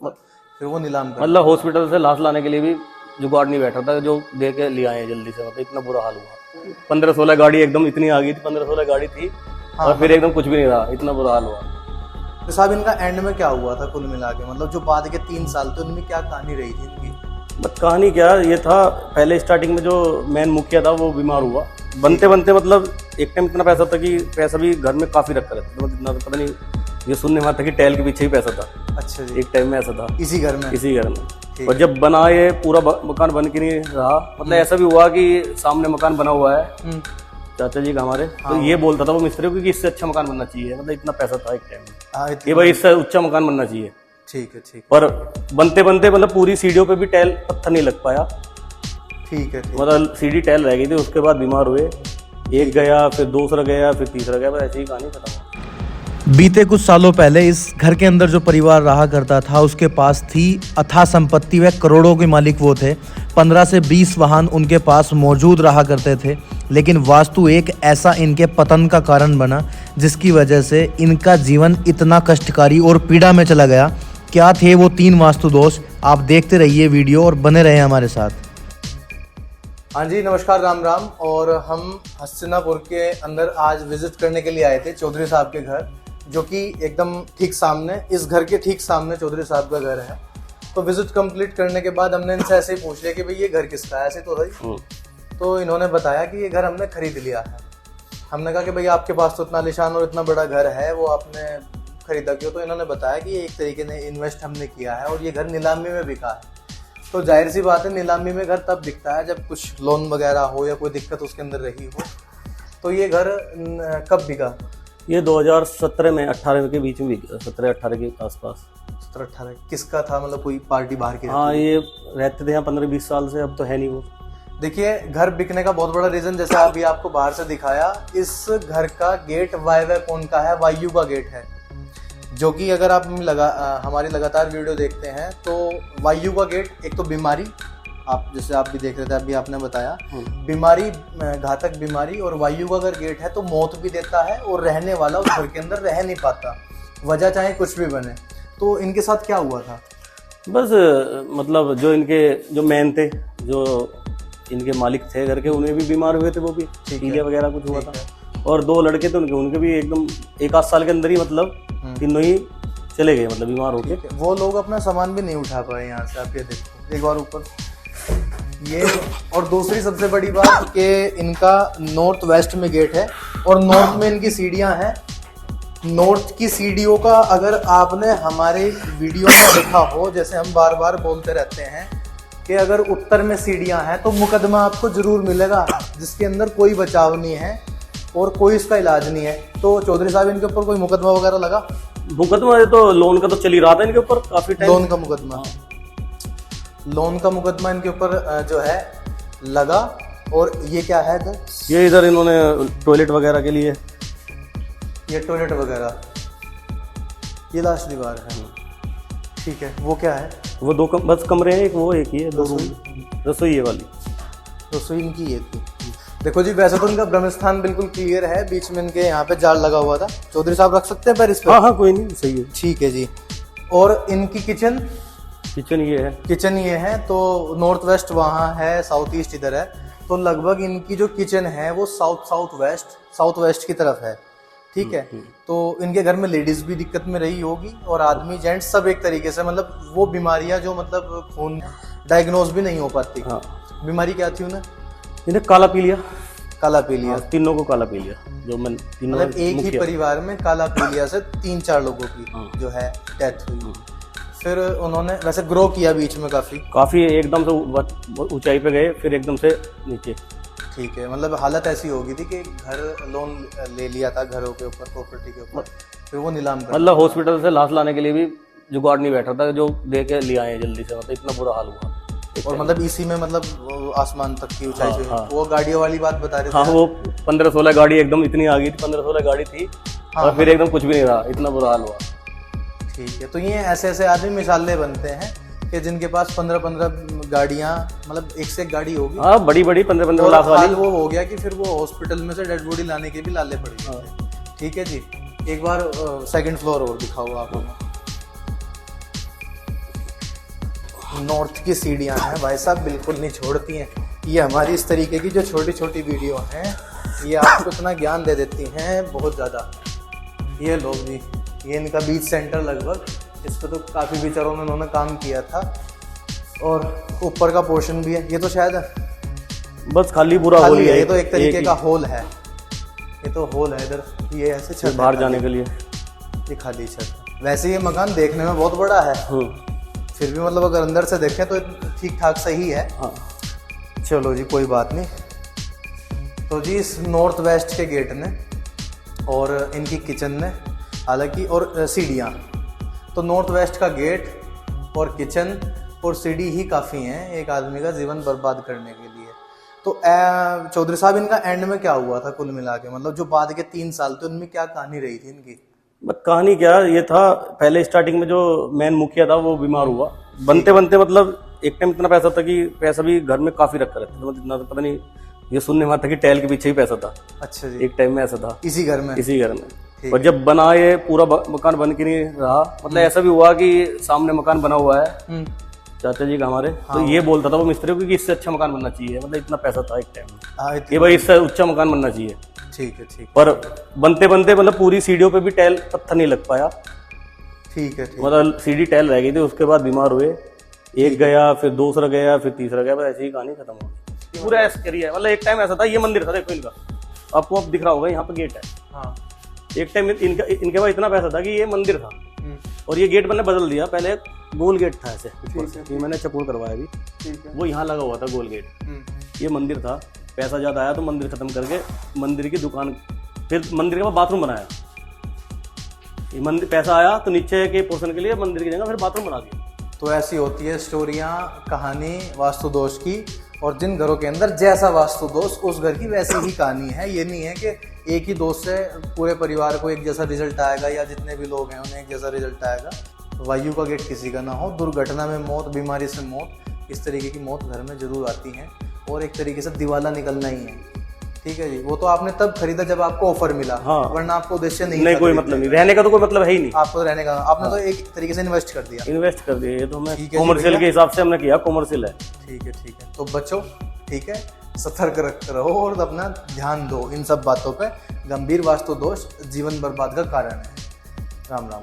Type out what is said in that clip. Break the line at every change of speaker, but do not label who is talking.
फिर वो नीलाम कर
मतलब हॉस्पिटल से लाश लाने के लिए भी जुगाड़ नहीं बैठा था, जो दे के ले आए जल्दी से। मतलब इतना बुरा हाल हुआ। 15-16 गाड़ी एकदम इतनी आ गई थी, 15-16 गाड़ी थी। और फिर एकदम कुछ भी नहीं रहा, इतना बुरा हाल हुआ।
तो साहब इनका एंड में क्या हुआ था कुल मिला के, मतलब जो बाद के 3 साल थे उनमें क्या कहानी रही थी इनकी?
बट कहानी क्या ये था, पहले स्टार्टिंग में जो मेन मुखिया था वो बीमार हुआ। बनते बनते मतलब एक टाइम इतना पैसा था कि पैसा भी घर में काफी रखा रहता था। मतलब इतना पता नहीं, ये सुनने में था कि टैल के पीछे ही पैसा था।
अच्छा जी।
एक टाइम में ऐसा था
इसी घर में।
और जब बना ये पूरा मकान बन के नहीं रहा, मतलब ऐसा भी हुआ कि सामने मकान बना हुआ है चाचा जी का हमारे, तो ये बोलता था वो मिस्त्री को कि इससे अच्छा मकान बनना चाहिए। मतलब इतना पैसा था एक टाइम में कि भाई इससे ऊंचा मकान बनना चाहिए।
ठीक है ठीक।
पर बनते बनते मतलब पूरी सीढ़ियों पे भी टाइल पत्थर नहीं लग पाया।
ठीक है।
मतलब सीढ़ी टाइल रह गई थी। उसके बाद बीमार हुए, एक गया, फिर दूसरा गया, फिर तीसरा गया, बस ऐसी ही कहानी खत्म हुआ।
बीते कुछ सालों पहले इस घर के अंदर जो परिवार रहा करता था उसके पास थी अथाह संपत्ति व करोड़ों के मालिक वो थे। 15 से 20 वाहन उनके पास मौजूद रहा करते थे, लेकिन वास्तु एक ऐसा इनके पतन का कारण बना जिसकी वजह से इनका जीवन इतना कष्टकारी और पीड़ा में चला गया। क्या थे वो 3 वास्तु दोष? आप देखते रहिए वीडियो और बने रहे हमारे साथ।
हाँ जी, नमस्कार, राम राम। और हम हस्तिनापुर के अंदर आज विजिट करने के लिए आए थे चौधरी साहब के घर, जो कि एकदम ठीक सामने, इस घर के ठीक सामने चौधरी साहब का घर है। तो विजिट कंप्लीट करने के बाद हमने इनसे ऐसे ही पूछ लिया कि भाई ये घर किसका है, ऐसे तो भाई। तो इन्होंने बताया कि ये घर हमने खरीद लिया है। हमने कहा कि भाई आपके पास तो इतना आलीशान और इतना बड़ा घर है, वो आपने खरीदा क्यों? तो इन्होंने बताया कि ये एक तरीके से इन्वेस्ट हमने किया है और ये घर नीलामी में बिका है। तो जाहिर सी बात है, नीलामी में घर तब बिकता है जब कुछ लोन वगैरह हो या कोई दिक्कत उसके अंदर रही हो। तो ये घर कब बिका?
ये 2017 में 18 के बीच में 17-18 के आसपास।
17-18 किसका था? मतलब कोई पार्टी बाहर की?
हाँ, ये रहते थे यहाँ 15-20 साल से, अब तो है नहीं वो।
देखिए, घर बिकने का बहुत बड़ा रीजन, जैसे अभी आपको बाहर से दिखाया, इस घर का गेट वायव्य कोण का है, वायु का गेट है। जो कि अगर आप हमारी लगातार वीडियो देखते हैं तो वायु का गेट, एक तो बीमारी, आप जैसे आप भी देख रहे थे, अभी आपने बताया बीमारी, घातक बीमारी, और वायु का अगर गेट है तो मौत भी देता है और रहने वाला उस घर के अंदर रह नहीं पाता, वजह चाहे कुछ भी बने। तो इनके साथ क्या हुआ था?
बस मतलब जो इनके जो मेन थे, जो इनके मालिक थे घर के, उन्हें भी बीमार हुए थे, वो भी पीलिया वगैरह कुछ हुआ था। और 2 लड़के थे उनके भी एकदम 1-8 साल के अंदर ही मतलब तीनों ही चले गए, मतलब बीमार होके।
वो लोग अपना सामान भी नहीं उठा पाए यहाँ से। आप ये देखो एक बार ऊपर ये। और दूसरी सबसे बड़ी बात कि इनका नॉर्थ वेस्ट में गेट है और नॉर्थ में इनकी सीढ़ियाँ हैं। नॉर्थ की सीढ़ियों का अगर आपने हमारे वीडियो में देखा हो, जैसे हम बार बार बोलते रहते हैं कि अगर उत्तर में सीढ़ियाँ हैं तो मुकदमा आपको जरूर मिलेगा, जिसके अंदर कोई बचाव नहीं है और कोई इसका इलाज नहीं है। तो चौधरी साहब, इनके ऊपर कोई मुकदमा वगैरह लगा?
मुकदमा तो लोन का तो चल ही रहा था इनके ऊपर काफी टाइम।
लोन का मुकदमा? लोन का मुकदमा इनके ऊपर जो है लगा। और ये क्या है इधर?
ये इधर इन्होंने टॉयलेट वगैरह के लिए,
ये टॉयलेट वगैरह, ये लास्ट दीवार है। ठीक है, वो क्या है?
वो 2 बस कमरे हैं, एक वो एक ही है, 2 रूम। रसोई ये वाली,
रसोई इनकी ये थी। देखो जी, वैसे तो इनका ब्रह्मस्थान बिल्कुल क्लियर है, बीच में इनके यहाँ पे जाल लगा हुआ था। चौधरी साहब रख सकते हैं पैर इस पे?
हाँ, कोई नहीं, सही है।
ठीक है जी। और इनकी किचन
ये है।
किचन ये है। तो नॉर्थ वेस्ट वहाँ है, साउथ ईस्ट इधर है। तो लगभग इनकी जो किचन है वो साउथ वेस्ट की तरफ है। ठीक है। तो इनके घर में लेडीज भी दिक्कत में रही होगी और आदमी जेंट्स सब एक तरीके से, मतलब वो बीमारियां जो मतलब खून डायग्नोज भी नहीं हो पाती।
हाँ।
बीमारी क्या थी उन्हें?
इन्हें काला पीलिया।
काला पीलिया?
तीनों को काला पीलिया, जो मैं तीनों,
मतलब एक ही परिवार में काला पीलिया से 3-4 लोगों की जो है डेथ हुई। फिर उन्होंने वैसे ग्रो किया बीच में काफी एकदम
से ऊंचाई पे गए, फिर एकदम से नीचे।
ठीक है, मतलब हालत ऐसी हो गई थी कि घर लोन ले लिया था घरों के ऊपर, प्रॉपर्टी के ऊपर, फिर वो नीलाम कर,
मतलब हॉस्पिटल से लाश लाने के लिए भी जुगाड़ नहीं बैठा था, जो दे के ले आए जल्दी से। मतलब इतना बुरा हाल हुआ।
और मतलब इसी में मतलब आसमान तक की ऊंचाई से। वो गाड़ियों वाली बात बता रहे थे।
हाँ, वो 15-16 गाड़ी एकदम इतनी आ गई थी, 15-16 गाड़ी थी। और फिर एकदम कुछ भी नहीं रहा, इतना बुरा हाल हुआ।
ठीक है। तो ये ऐसे आदमी मिसालें बनते हैं कि जिनके पास 15-15 गाड़ियाँ, मतलब एक से एक गाड़ी होगी।
हाँ, बड़ी 15-15 लाख वाली।
वो हो गया कि फिर वो हॉस्पिटल में से डेड बॉडी लाने के भी लाले पड़ गए। ठीक है जी। एक बार 2nd फ्लोर और दिखाओ आप। नॉर्थ की सीढ़ियाँ हैं भाई साहब, बिल्कुल नहीं छोड़ती हैं। ये हमारी इस तरीके की जो छोटी छोटी वीडियो हैं ये आपको इतना ज्ञान दे देती हैं बहुत ज़्यादा। ये लोग भी, ये इनका बीच सेंटर लगभग, इस पर तो काफ़ी विचारों में उन्होंने काम किया था। और ऊपर का पोर्शन भी है, ये तो शायद
बस खाली पूरा होल
खाली
ही
है,
है,
ये तो एक तरीके
ही
का होल है, ये तो होल है इधर, ये ऐसे छत है
बाहर
खाली।
जाने के लिए।
ये खाली छत है। वैसे ये मकान देखने में बहुत बड़ा है, फिर भी मतलब अगर अंदर से देखें तो ठीक ठाक सही है।
हाँ।
चलो जी कोई बात नहीं। तो जी इस नॉर्थ वेस्ट के गेट ने और इनकी किचन ने हालांकि और सीढ़ियाँ, तो नॉर्थ वेस्ट का गेट और किचन और सीढ़ी ही काफ़ी हैं एक आदमी का जीवन बर्बाद करने के लिए। तो चौधरी साहब इनका एंड में क्या हुआ था कुल मिला के, मतलब जो बाद के 3 साल थे उनमें क्या कहानी रही थी इनकी?
बस कहानी क्या, ये था पहले स्टार्टिंग में जो मेन मुखिया था वो बीमार हुआ, बनते बनते मतलब एक टाइम इतना पैसा था कि पैसा भी घर में काफी रखा रहता था, मतलब इतना तो पता नहीं, ये सुनने में आता कि टैल के पीछे ही पैसा था।
अच्छा जी,
एक टाइम में ऐसा था
इसी घर में?
इसी घर में। और जब बना ये पूरा मकान बन के नहीं रहा, मतलब ऐसा भी हुआ कि सामने मकान बना हुआ है चाचा जी का हमारे, तो ये बोलता था वो मिस्त्री को कि इससे अच्छा मकान बनना चाहिए, मतलब इतना पैसा था एक टाइम में कि भाई इससे ऊंचा मकान बनना चाहिए।
ठीक है ठीक,
पर बनते बनते मतलब पूरी सीढ़ियों पे भी टाइल पत्थर नहीं लग पाया,
ठीक है ठीक।
मतलब सीढ़ी टाइल रह गई थी। उसके बाद बीमार हुए, एक गया, फिर दूसरा गया, फिर तीसरा गया, बस ऐसे ही कहानी खत्म हो गई। पूरा ऐसा करिए, मतलब एक टाइम ऐसा था, ये मंदिर था देखो इनका, आपको अब दिख रहा होगा, यहाँ पे गेट है।
हाँ।
एक टाइम इनके पास इतना पैसा था कि ये मंदिर था और ये गेट मैंने बदल दिया, पहले गोल गेट था ऐसे ऊपर से, ये मैंने चपूर करवाया अभी, वो यहाँ लगा हुआ था गोल गेट। ये मंदिर था, पैसा ज्यादा आया तो मंदिर खत्म करके मंदिर की दुकान, फिर मंदिर के बाद बाथरूम बनाया। ये मंदिर पैसा आया तो नीचे के पोर्शन के लिए मंदिर की जगह फिर बाथरूम बना दिया।
तो ऐसी होती है स्टोरियाँ, कहानी वास्तु दोष की, और जिन घरों के अंदर जैसा वास्तु दोष उस घर की वैसी ही कहानी है। ये नहीं है कि एक ही दोष से पूरे परिवार को एक जैसा रिजल्ट आएगा या जितने भी लोग हैं उन्हें एक जैसा रिजल्ट आएगा। वायु का गेट किसी का ना हो, दुर्घटना में मौत, बीमारी से मौत, इस तरीके की मौत घर में जरूर आती है और एक तरीके से दिवाला निकलना ही है। ठीक है जी, वो तो आपने तब खरीदा जब आपको ऑफर मिला।
हाँ।
वरना आपको उद्देश्य नहीं
नहीं, कोई मतलब नहीं, रहने का तो कोई मतलब है ही नहीं,
आपको रहने का, आपने तो एक तरीके से इन्वेस्ट कर दिया।
इन्वेस्ट कर दिया, ये तो मैं
ठीक है जी
कॉमर्शियल
भैया।
के हिसाब से हमने किया, कॉमर्शियल है।
ठीक है ठीक है, तो बच्चों ठीक है, सतर्क रहो और अपना ध्यान दो इन सब बातों पे। गंभीर वास्तु दोष जीवन बर्बाद का कारण है। राम राम।